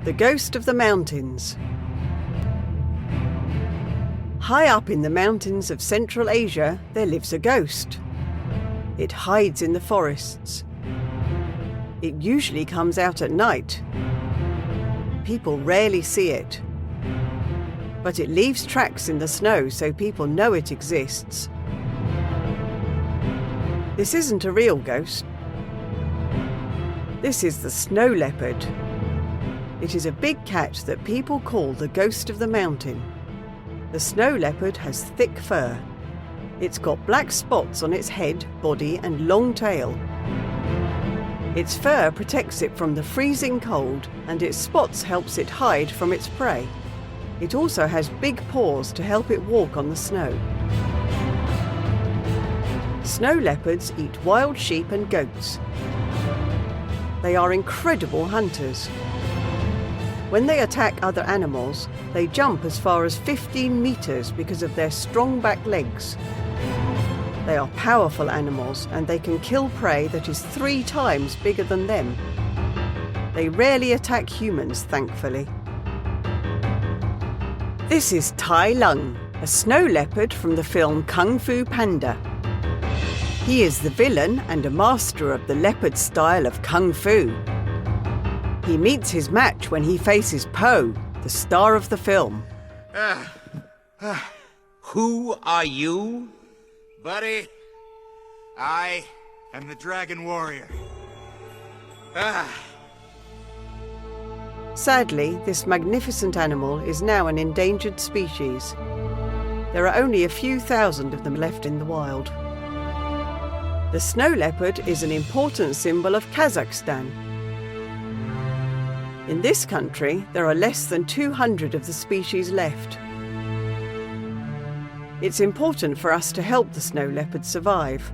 The Ghost of the Mountains. High up in the mountains of Central Asia, there lives a ghost. It hides in the forests. It usually comes out at night. People rarely see it. But it leaves tracks in the snow so people know it exists. This isn't a real ghost. This is the snow leopard. It is a big cat that people call the ghost of the mountain. The snow leopard has thick fur. It's got black spots on its head, body, and long tail. Its fur protects it from the freezing cold, and its spots helps it hide from its prey. It also has big paws to help it walk on the snow. Snow leopards eat wild sheep and goats. They are incredible hunters. When they attack other animals, they jump as far as 15 meters because of their strong back legs. They are powerful animals and they can kill prey that is 3 times bigger than them. They rarely attack humans, thankfully. This is Tai Lung, a snow leopard from the film Kung Fu Panda. He is the villain and a master of the leopard style of Kung Fu. He meets his match when he faces Po, the star of the film. Who are you? Buddy, I am the Dragon Warrior. Sadly, this magnificent animal is now an endangered species. There are only a few thousand of them left in the wild. The snow leopard is an important symbol of Kazakhstan. In this country, there are less than 200 of the species left. It's important for us to help the snow leopard survive.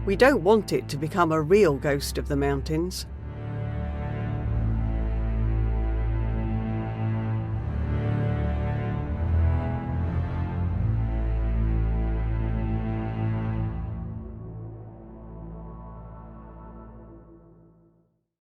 We don't want it to become a real ghost of the mountains.